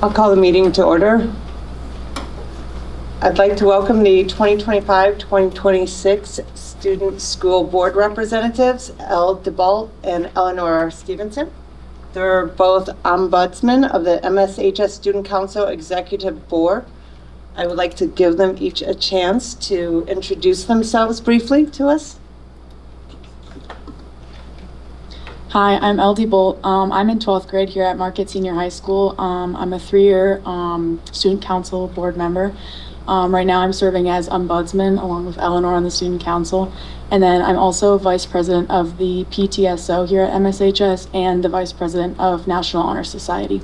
I'll call the meeting to order. I'd like to welcome the 2025-2026 Student School Board Representatives, Elle DeBault and Eleanor Stevenson. They're both ombudsmen of the MSHS Student Council Executive Board. I would like to give them each a chance to introduce themselves briefly to us. Hi, I'm LD Bolt. I'm in 12th grade here at Market Senior High School. I'm a 3-year student council board member. Right now I'm serving as ombudsman along with Eleanor on the student council. And then I'm also vice president of the PTSO here at MSHS and the vice president of National Honor Society.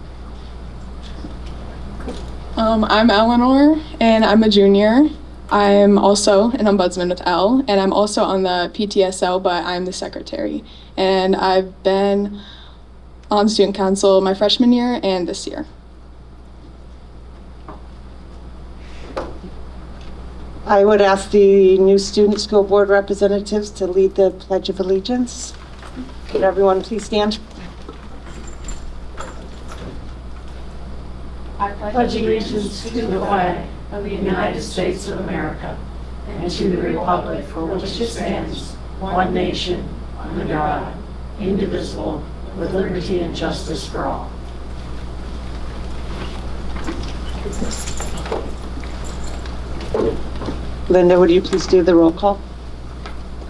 I'm Eleanor, and I'm a junior. I'm also an ombudsman with Elle, and I'm also on the PTSO, but I'm the secretary. And I've been on student council my freshman year and this year. I would ask the new student school board representatives to lead the Pledge of Allegiance. Could everyone please stand? I pledge allegiance to the flag of the United States of America and to the republic for which it stands, one nation, under God, indivisible, with liberty and justice for all. Linda, would you please do the roll call?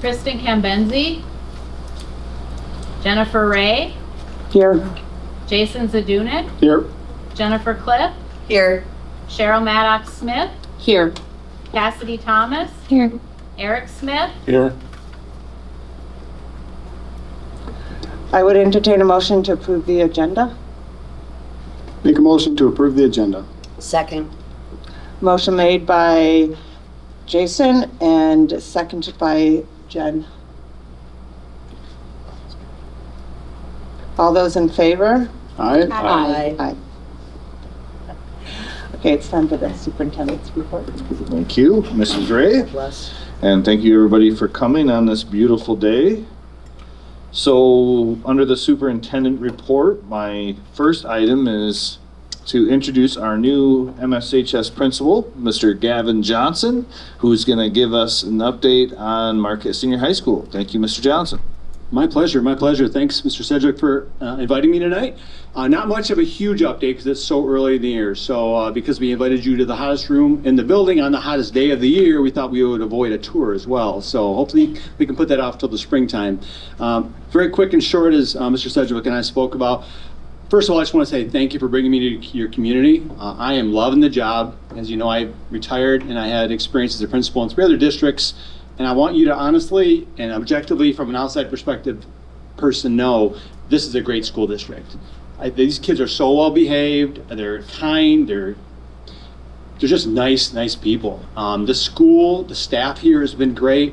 Kristen Kambenzi, Jennifer Ray, Here. Jason Zadunik, Here. Jennifer Cliff, Here. Cheryl Maddox Smith, Here. Cassidy Thomas, Here. Eric Smith, Here. I would entertain a motion to approve the agenda. Make a motion to approve the agenda. Second. Motion made by Jason and seconded by Jen. All those in favor? Aye. Aye. Okay, it's time for the superintendent's report. Thank you, Mrs. Ray, Bless. and thank you everybody for coming on this beautiful day. So, under the superintendent report, my first item is to introduce our new MSHS principal, Mr. Gavin Johnson, who's going to give us an update on Marquette Senior High School. Thank you, Mr. Johnson. My pleasure, my pleasure. Thanks, Mr. Sedgwick, for inviting me tonight. Not much of a huge update because it's so early in the year. So because we invited you to the hottest room in the building on the hottest day of the year, we thought we would avoid a tour as well. So hopefully we can put that off till the springtime. Very quick and short, as Mr. Sedgwick and I spoke about. First of all, I just want to say thank you for bringing me to your community. I am loving the job. As you know, I retired and I had experience as a principal in 3 other districts. And I want you to honestly and objectively, from an outside perspective person, know this is a great school district. These kids are so well behaved, they're kind, they're just nice people. The school, the staff here has been great.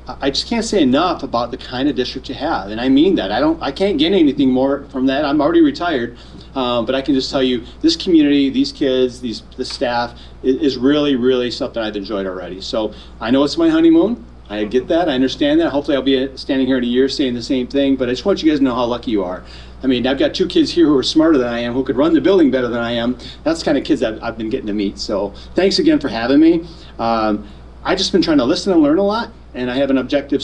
I just can't say enough about the kind of district you have, and I mean that. I can't get anything more from that. I'm already retired, but I can just tell you this community, these kids, the staff is really something I've enjoyed already. So I know it's my honeymoon. I get that. I understand that. Hopefully I'll be standing here in a year saying the same thing, but I just want you guys to know how lucky you are. I mean, I've got 2 kids here who are smarter than I am, who could run the building better than I am. That's the kind of kids I've been getting to meet. So thanks again for having me. I've just been trying to listen and learn a lot, and I have an objective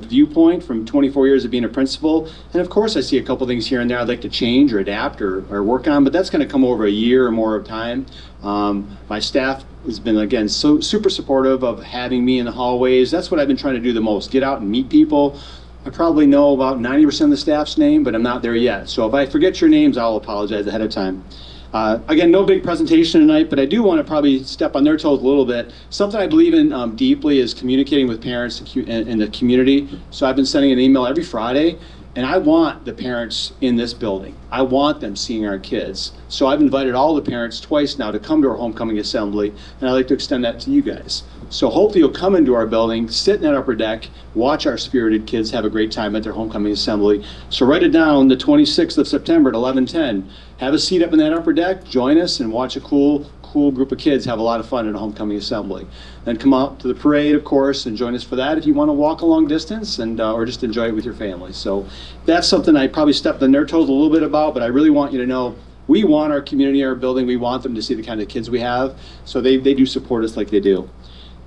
viewpoint from 24 years of being a principal. And of course I see a couple things here and there I'd like to change or adapt or work on, but that's going to come over a year or more of time. My staff has been, again, so super supportive of having me in the hallways. That's what I've been trying to do the most, get out and meet people. I probably know about 90% of the staff's name, but I'm not there yet. So if I forget your names, I'll apologize ahead of time. Again, no big presentation tonight, but I do want to probably step on their toes a little bit. Something I believe in deeply is communicating with parents in the community. So I've been sending an email every Friday, and I want the parents in this building. I want them seeing our kids. So I've invited all the parents twice now to come to our homecoming assembly, and I'd like to extend that to you guys. So hopefully you'll come into our building, sit in that upper deck, watch our spirited kids have a great time at their homecoming assembly. So write it down, the 26th of September at 11:10. Have a seat up in that upper deck, join us, and watch a cool group of kids have a lot of fun at a homecoming assembly. Then come out to the parade, of course, and join us for that if you want to walk a long distance and or just enjoy it with your family. So that's something I probably stepped on their toes a little bit about, but I really want you to know we want our community, our building, we want them to see the kind of kids we have. So they do support us like they do.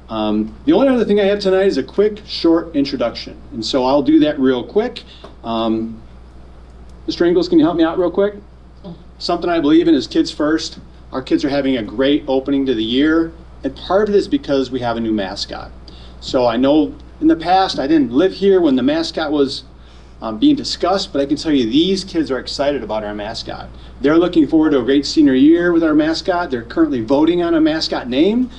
The only other thing I have tonight is a quick, short introduction. And so I'll do that real quick. Mr. Ingles, can you help me out real quick? Something I believe in is kids first. Our kids are having a great opening to the year. And part of it is because we have a new mascot. So I know in the past, I didn't live here when the mascot was being discussed, but I can tell you these kids are excited about our mascot. They're looking forward to a great senior year with our mascot. They're currently voting on a mascot name,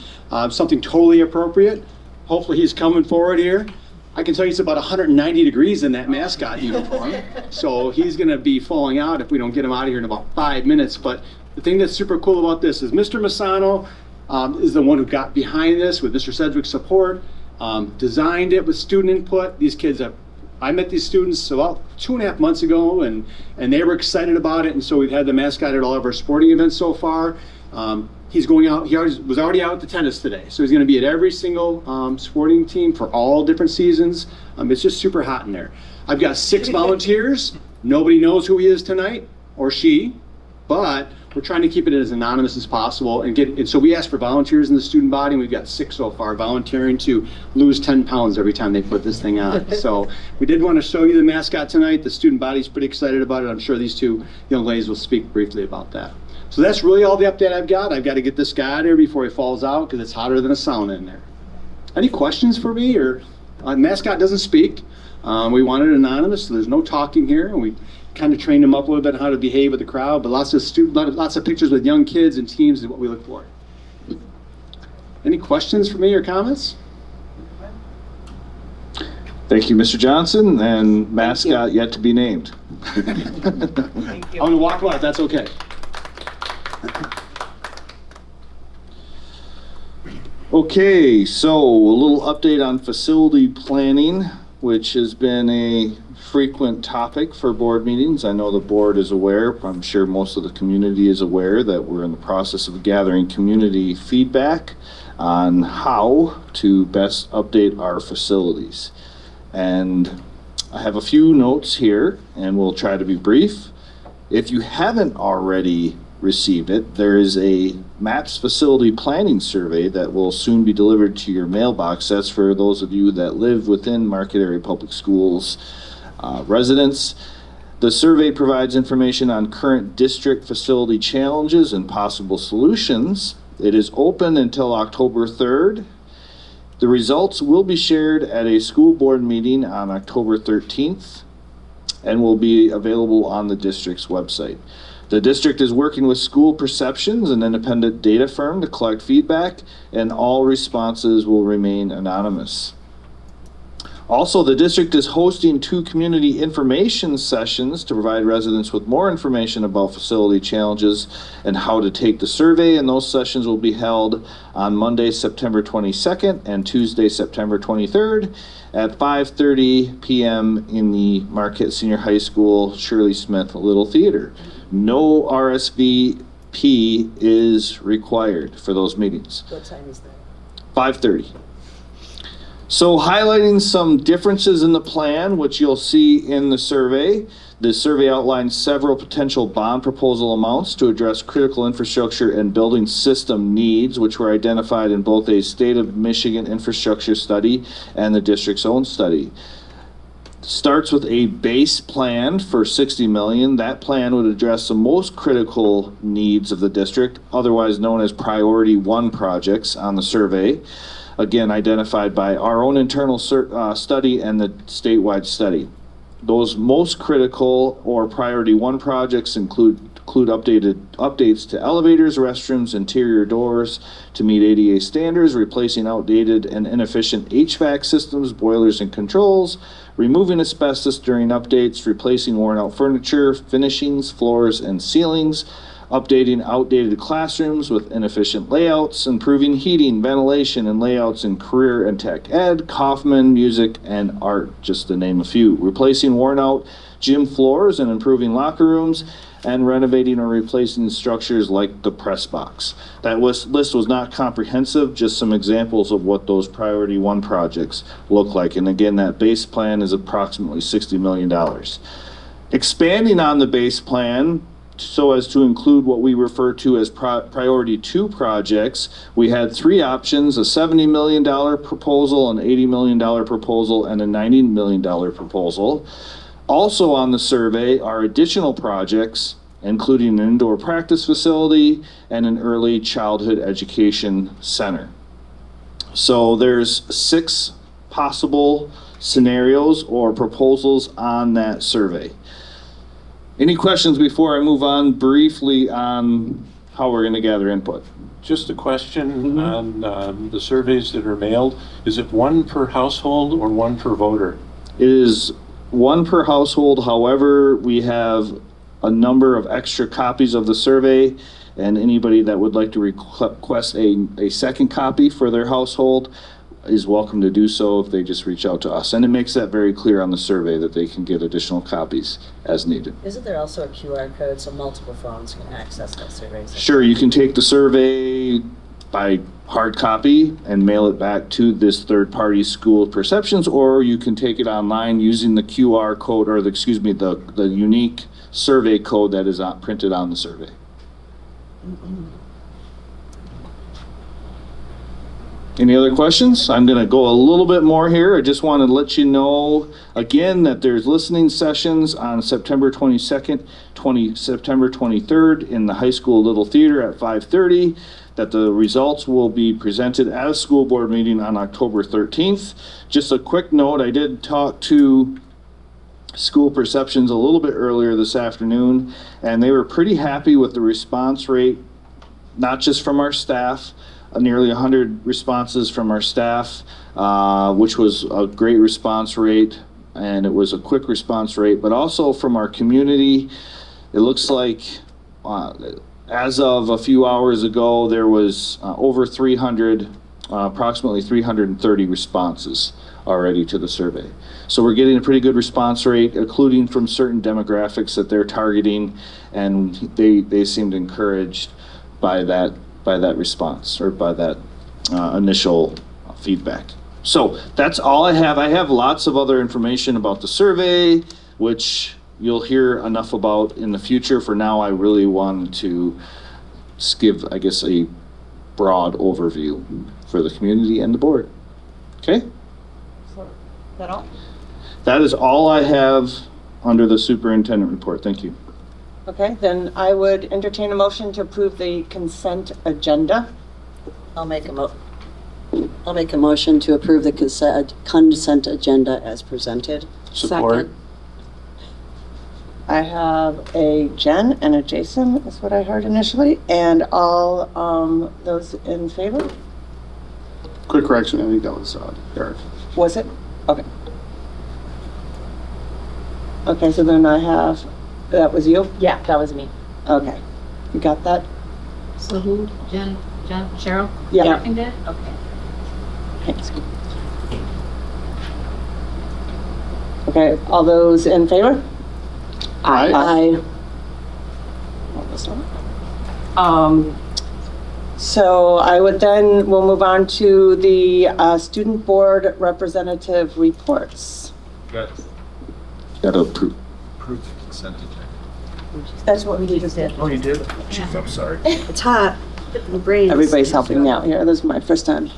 something totally appropriate. Hopefully he's coming forward here. I can tell you it's about 190 degrees in that mascot uniform. So he's gonna be falling out if we don't get him out of here in about 5 minutes. But the thing that's super cool about this is Mr. Masano is the one who got behind this with Mr. Sedgwick's support, designed it with student input. These kids have, I met these students about 2.5 months ago, and they were excited about it. And so we've had the mascot at all of our sporting events so far. He's going out, was already out at the tennis today. So he's gonna be at every single sporting team for all different seasons. It's just super hot in there. I've got 6 volunteers. Nobody knows who he is tonight, or she, but we're trying to keep it as anonymous as possible and so we asked for volunteers in the student body, and we've got 6 so far volunteering to lose 10 pounds every time they put this thing on. So we did want to show you the mascot tonight. The student body's pretty excited about it. I'm sure these 2 young ladies will speak briefly about that. So that's really all the update I've got. I've got to get this guy out here before he falls out because it's hotter than a sauna in there. Any questions for me? Or mascot doesn't speak. We want it anonymous, so there's no talking here, and we kind of trained them up a little bit on how to behave with the crowd, but lots of pictures with young kids and teams is what we look for. Any questions for me or comments? Thank you, Mr. Johnson, and mascot yet to be named. I'm gonna walk him out if that's okay. Okay, so a little update on facility planning, which has been a frequent topic for board meetings. I know the board is aware, I'm sure most of the community is aware that we're in the process of gathering community feedback on how to best update our facilities. And I have a few notes here, and we'll try to be brief. If you haven't already received it, there is a MAPS facility planning survey that will soon be delivered to your mailbox. That's for those of you that live within Market Area Public Schools residents. The survey provides information on current district facility challenges and possible solutions. It is open until October 3rd. The results will be shared at a school board meeting on October 13th and will be available on the district's website. The district is working with School Perceptions, an independent data firm, to collect feedback, and all responses will remain anonymous. Also, the district is hosting 2 community information sessions to provide residents with more information about facility challenges and how to take the survey, and those sessions will be held on Monday, September 22nd and Tuesday, September 23rd at 5:30 p.m. in the Marquette Senior High School Shirley Smith Little Theater. No RSVP is required for those meetings. What time is that? 5:30. So highlighting some differences in the plan, which you'll see in the survey. The survey outlines several potential bond proposal amounts to address critical infrastructure and building system needs, which were identified in both a State of Michigan infrastructure study and the district's own study. Starts with a base plan for $60 million. That plan would address the most critical needs of the district, otherwise known as Priority 1 projects on the survey. Again, identified by our own internal study and the statewide study. Those most critical or Priority 1 projects include updates to elevators, restrooms, interior doors to meet ADA standards, replacing outdated and inefficient HVAC systems, boilers, and controls, removing asbestos during updates, replacing worn out furniture, finishings, floors, and ceilings, updating outdated classrooms with inefficient layouts, improving heating, ventilation, and layouts in career and tech ed, Kaufman, music, and art, just to name a few. Replacing worn out gym floors and improving locker rooms, and renovating or replacing structures like the press box. That list was not comprehensive, just some examples of what those Priority 1 projects look like. And again, that base plan is approximately $60 million. Expanding on the base plan, so as to include what we refer to as priority 2 projects. We had 3 options: a $70 million proposal, an $80 million proposal, and a $90 million proposal. Also on the survey are additional projects, including an indoor practice facility and an early childhood education center. So there's 6 possible scenarios or proposals on that survey. Any questions before I move on briefly on how we're going to gather input? Just a question on the surveys that are mailed. Is it 1 per household or 1 per voter? It is 1 per household. However, we have a number of extra copies of the survey, and anybody that would like to request a second copy for their household is welcome to do so if they just reach out to us. And it makes that very clear on the survey that they can get additional copies as needed. Isn't there also a QR code so multiple phones can access that survey? Sure, you can take the survey by hard copy and mail it back to this third-party School Perceptions, or you can take it online using the QR code, or the unique survey code that is printed on the survey. Any other questions? I'm going to go a little bit more here. I just want to let you know again that there's listening sessions on September 22nd, September 23rd in the high school Little Theater at 5:30, that the results will be presented at a school board meeting on October 13th. Just a quick note, I did talk to School Perceptions a little bit earlier this afternoon, and they were pretty happy with the response rate, not just from our staff, nearly 100 responses from our staff, which was a great response rate, and it was a quick response rate, but also from our community. It looks like as of a few hours ago, there was over 300, approximately 330 responses already to the survey. So we're getting a pretty good response rate, including from certain demographics that they're targeting, and they seemed encouraged by that response, or by that initial feedback. So that's all I have. I have lots of other information about the survey, which you'll hear enough about in the future. For now, I really wanted to just give, I guess, a broad overview for the community and the board. Okay? Is that all? That is all I have under the superintendent report. Thank you. Okay, then I would entertain a motion to approve the consent agenda. I'll make a motion to approve the consent agenda as presented. Support. I have a Jen and a Jason, is what I heard initially, and all those in favor? Quick correction, I think that was Eric. Was it? Okay. Okay, so then I have, that was you? Yeah, that was me. Okay. You got that? So who? Jen, Cheryl? Yeah. Seconded? Okay. Thanks. Okay, all those in favor? Aye. So I would then, we'll move on to the student board representative reports. Got to approve the consent agenda. That's what we just did. Oh, you did? Jeez, I'm sorry. It's hot. My brain. Everybody's helping me out here. This is my first time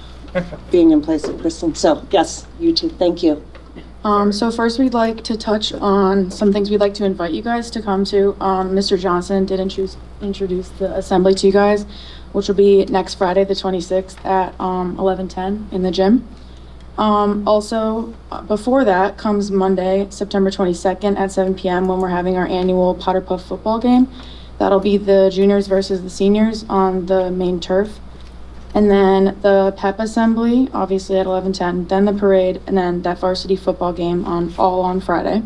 being in place of Kristen. So yes, you too. Thank you. So first we'd like to touch on some things we'd like to invite you guys to come to. Mr. Johnson did introduce the assembly to you guys, which will be next Friday, the 26th at 11:10 in the gym. Also, before that comes Monday, September 22nd at 7 p.m. when we're having our annual Potter Puff football game. That'll be the juniors versus the seniors on the main turf. And then the pep assembly, obviously at 11:10, then the parade, and then that varsity football game all on Friday.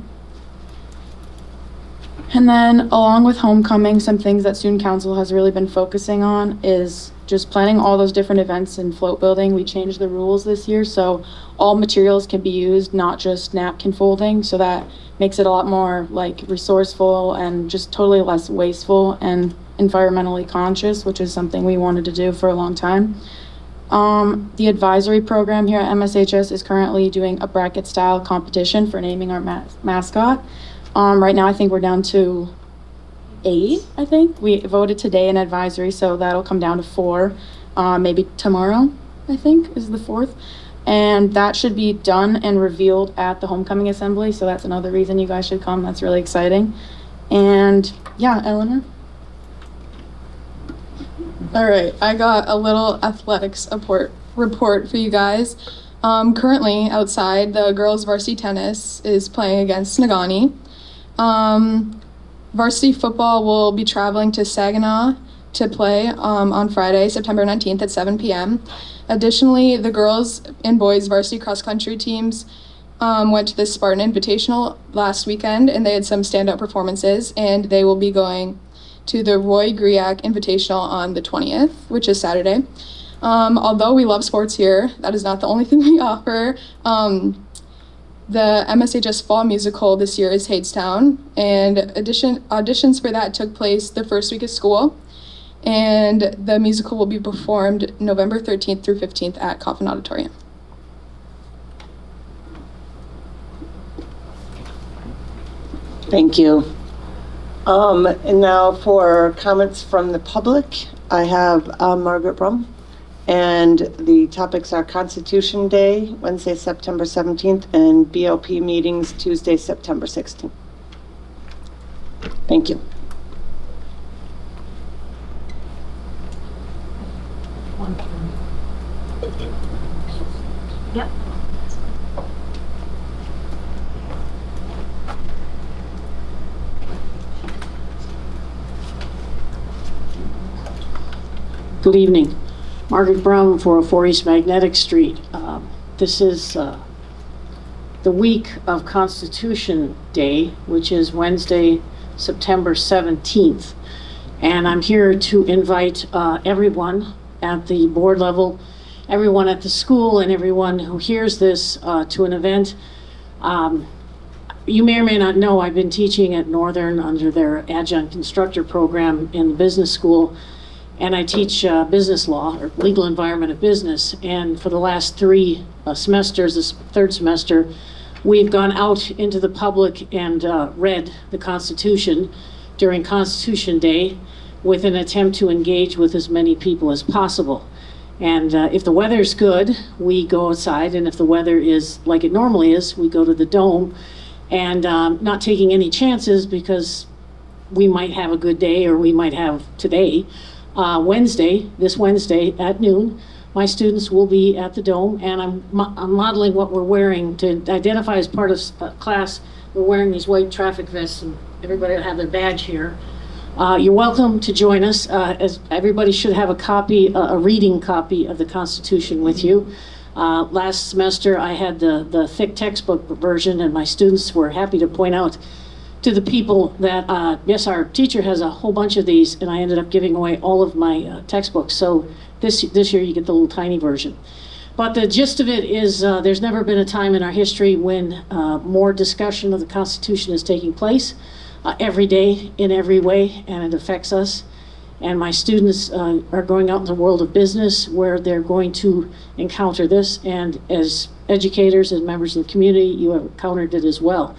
And then along with homecoming, some things that student council has really been focusing on is just planning all those different events in float building. We changed the rules this year, so all materials can be used, not just napkin folding, so that makes it a lot more like resourceful and just totally less wasteful and environmentally conscious, which is something we wanted to do for a long time. The advisory program here at MSHS is currently doing a bracket style competition for naming our mascot. Right now I think we're down to 8, I think. We voted today in advisory, so that'll come down to 4. Maybe tomorrow, I think, is the 4th. And that should be done and revealed at the homecoming assembly, so that's another reason you guys should come. That's really exciting. And yeah, Eleanor? All right, I got a little athletics report for you guys. Currently outside, the girls varsity tennis is playing against Nagani. Varsity football will be traveling to Saginaw to play on Friday, September 19th at 7 p.m. Additionally, the girls and boys varsity cross country teams went to the Spartan Invitational last weekend, and they had some standout performances, and they will be going to the Roy Griak Invitational on the 20th, which is Saturday. Although we love sports here, that is not the only thing we offer. The MSHS Fall Musical this year is Hadestown, and auditions for that took place the first week of school, and the musical will be performed November 13th through 15th at Coffin Auditorium. Thank you. And now for comments from the public, I have Margaret Brum. And the topics are Constitution Day, Wednesday, September 17th, and BLP meetings, Tuesday, September 16th. Thank you. Yep. Good evening. Margaret Brown, 404 East Magnetic Street. This is the week of Constitution Day, which is Wednesday, September 17th. And I'm here to invite everyone at the board level, everyone at the school, and everyone who hears this to an event. You may or may not know, I've been teaching at Northern under their adjunct instructor program in the business school. And I teach business law, or legal environment of business. And for the last 3 semesters, this 3rd semester, we've gone out into the public and read the Constitution during Constitution Day with an attempt to engage with as many people as possible. And if the weather's good, we go outside. And if the weather is like it normally is, we go to the Dome. And not taking any chances, because we might have a good day, or we might have today. This Wednesday at noon, my students will be at the Dome, and I'm modeling what we're wearing to identify as part of class. We're wearing these white traffic vests, and everybody will have their badge here. You're welcome to join us. As everybody should have a reading copy of the Constitution with you. Last semester, I had the thick textbook version, and my students were happy to point out to the people that, yes, our teacher has a whole bunch of these, and I ended up giving away all of my textbooks. So this year you get the little tiny version. But the gist of it is there's never been a time in our history when more discussion of the Constitution is taking place every day in every way, and it affects us. And my students are going out in the world of business where they're going to encounter this. And as educators and members of the community, you have encountered it as well.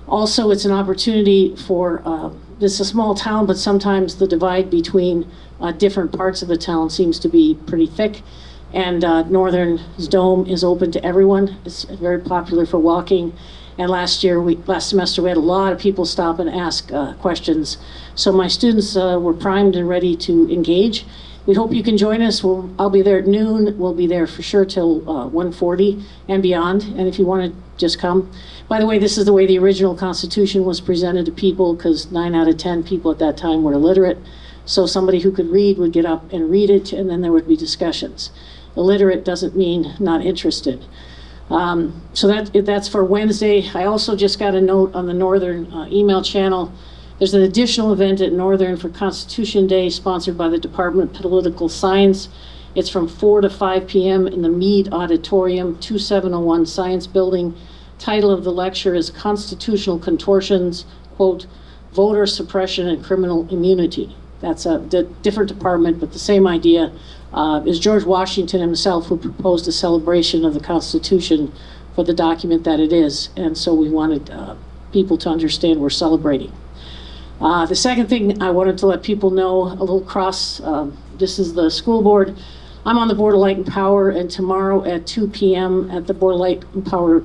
Also, it's an opportunity for, this is a small town, but sometimes the divide between different parts of the town seems to be pretty thick. And Northern's Dome is open to everyone. It's very popular for walking. And last semester, we had a lot of people stop and ask questions. So my students were primed and ready to engage. We hope you can join us. I'll be there at noon. We'll be there for sure till 1:40 and beyond. And if you want to just come. By the way, this is the way the original Constitution was presented to people, because 9 out of 10 people at that time were illiterate. So somebody who could read would get up and read it, and then there would be discussions. Illiterate doesn't mean not interested. So that's for Wednesday. I also just got a note on the Northern email channel. There's an additional event at Northern for Constitution Day, sponsored by the Department of Political Science. It's from 4 to 5 p.m. in the Mead Auditorium, 2701 Science Building. Title of the lecture is Constitutional Contortions, quote, Voter Suppression and Criminal Immunity. That's a different department, but the same idea. Is George Washington himself who proposed a celebration of the Constitution for the document that it is. And so we wanted people to understand we're celebrating. The second thing I wanted to let people know, a little this is the school board. I'm on the Board of Light and Power, and tomorrow at 2 p.m. at the Board of Light and Power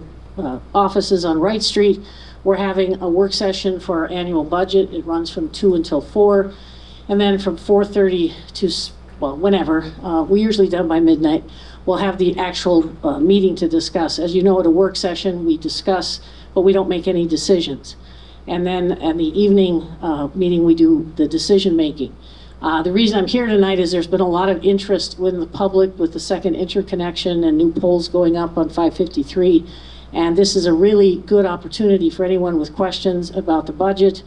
offices on Wright Street, we're having a work session for our annual budget. It runs from 2 until 4, and then from 4:30 to, well, whenever, we're usually done by midnight, we'll have the actual meeting to discuss. As you know, at a work session, we discuss, but we don't make any decisions. And then at the evening meeting, we do the decision-making. The reason I'm here tonight is there's been a lot of interest within the public with the second interconnection and new poles going up on 553. And this is a really good opportunity for anyone with questions about the budget,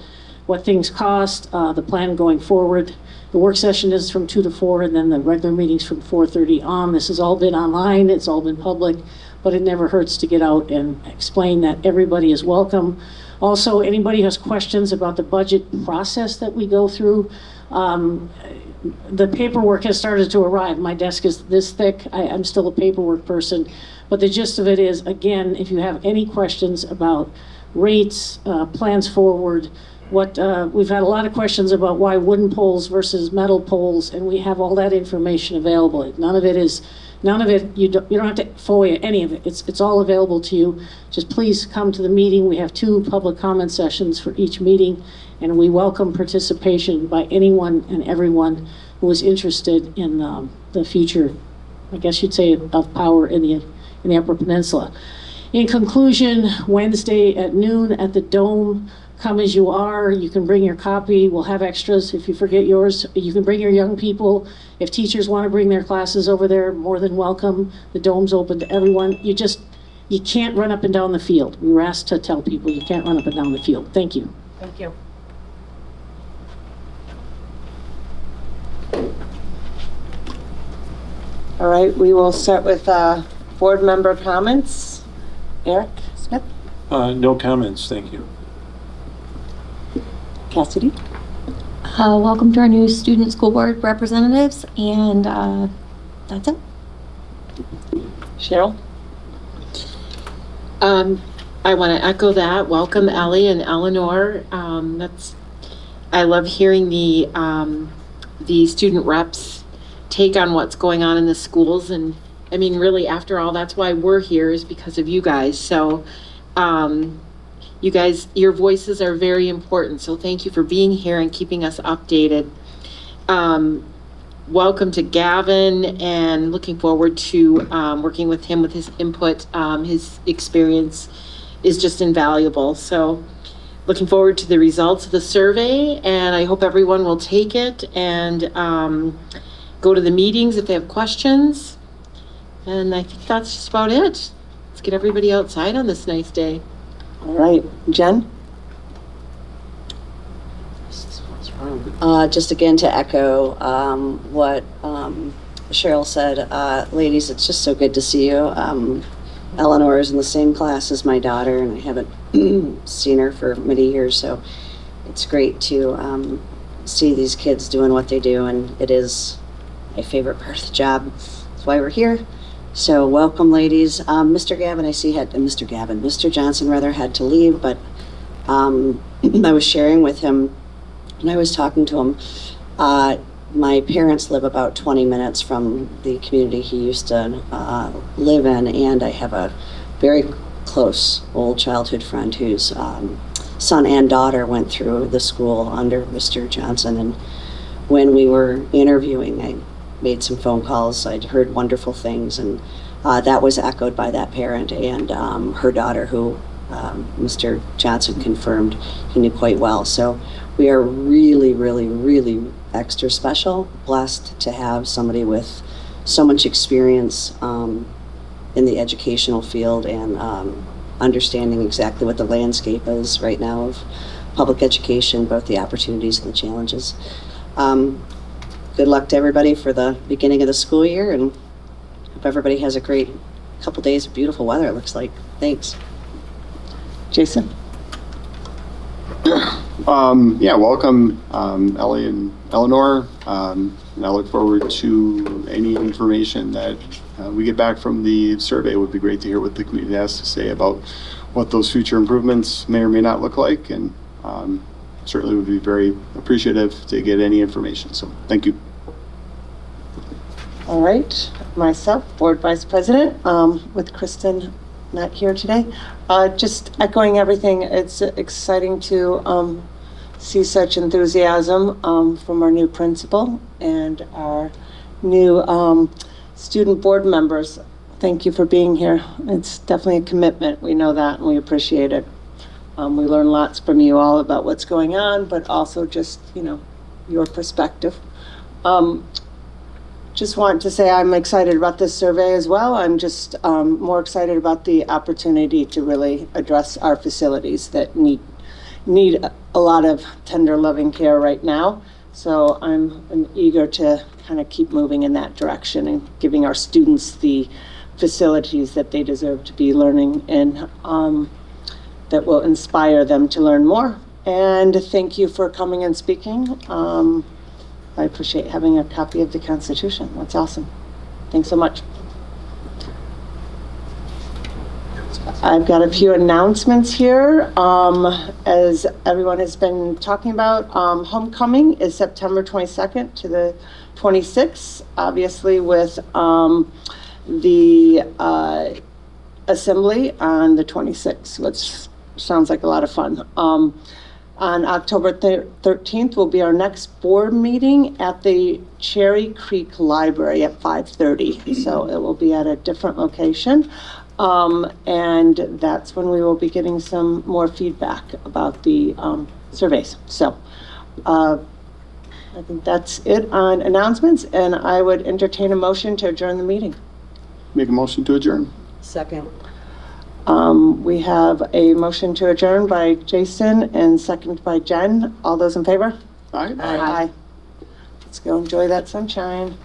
what things cost, the plan going forward. The work session is from 2 to 4, and then the regular meeting's from 4:30 on. This has all been online, it's all been public, but it never hurts to get out and explain that everybody is welcome. Also, anybody who has questions about the budget process that we go through, the paperwork has started to arrive. My desk is this thick. I'm still a paperwork person. But the gist of it is, again, if you have any questions about rates, plans forward, we've had a lot of questions about why wooden poles versus metal poles, and we have all that information available. None of it, you don't have to FOIA any of it. It's all available to you. Just please come to the meeting. We have 2 public comment sessions for each meeting, and we welcome participation by anyone and everyone who is interested in the future, I guess you'd say, of power in the Upper Peninsula. In conclusion, Wednesday at noon at the Dome, come as you are. You can bring your copy. We'll have extras. If you forget yours, you can bring your young people. If teachers want to bring their classes over there, more than welcome. The Dome's open to everyone. You can't run up and down the field. We were asked to tell people you can't run up and down the field. Thank you. Thank you. All right, we will start with board member comments. Eric Smith? No comments, thank you. Cassidy? Welcome to our new student school board representatives, and that's it. Cheryl? I want to echo that. Welcome, Ellie and Eleanor. I love hearing the student reps take on what's going on in the schools, and I mean, really, after all, that's why we're here, is because of you guys. So, you guys, your voices are very important. So thank you for being here and keeping us updated. Welcome to Gavin, and looking forward to working with him with his input. His experience is just invaluable. So looking forward to the results of the survey, and I hope everyone will take it and go to the meetings if they have questions. And I think that's just about it. Let's get everybody outside on this nice day. All right, Jen? Just again to echo what Cheryl said, ladies, it's just so good to see you. Eleanor is in the same class as my daughter, and I haven't seen her for many years, so it's great to see these kids doing what they do, and it is my favorite part of the job. That's why we're here. So welcome, ladies. Mr. Johnson rather had to leave, but I was sharing with him, and I was talking to him. My parents live about 20 minutes from the community he used to live in, and I have a very close old childhood friend whose son and daughter went through the school under Mr. Johnson. And when we were interviewing, I made some phone calls. I'd heard wonderful things, and that was echoed by that parent and her daughter, who Mr. Johnson confirmed he knew quite well. So we are really, really, really extra special, blessed to have somebody with so much experience in the educational field and understanding exactly what the landscape is right now of public education, both the opportunities and the challenges. Good luck to everybody for the beginning of the school year, and hope everybody has a great couple days of beautiful weather, it looks like. Thanks. Jason? Yeah, welcome, Ellie and Eleanor. And I look forward to any information that we get back from the survey. It would be great to hear what the community has to say about what those future improvements may or may not look like. And certainly would be very appreciative to get any information. So thank you. All right, myself, Board Vice President, with Kristen not here today. Just echoing everything, it's exciting to see such enthusiasm from our new principal and our new student board members. Thank you for being here. It's definitely a commitment. We know that and we appreciate it. We learn lots from you all about what's going on, but also just, your perspective. Just want to say I'm excited about this survey as well. I'm just more excited about the opportunity to really address our facilities that need a lot of tender, loving care right now. So I'm eager to kind of keep moving in that direction and giving our students the facilities that they deserve to be learning in, that will inspire them to learn more. And thank you for coming and speaking. I appreciate having a copy of the Constitution. That's awesome. Thanks so much. I've got a few announcements here. As everyone has been talking about, homecoming is September 22nd to the 26th, obviously with the assembly on the 26th, which sounds like a lot of fun. On October 13th will be our next board meeting at the Cherry Creek Library at 5:30. So it will be at a different location. And that's when we will be getting some more feedback about the surveys. So I think that's it on announcements, and I would entertain a motion to adjourn the meeting. Make a motion to adjourn. Second. We have a motion to adjourn by Jason and second by Jen. All those in favor? Aye. Aye. Let's go enjoy that sunshine.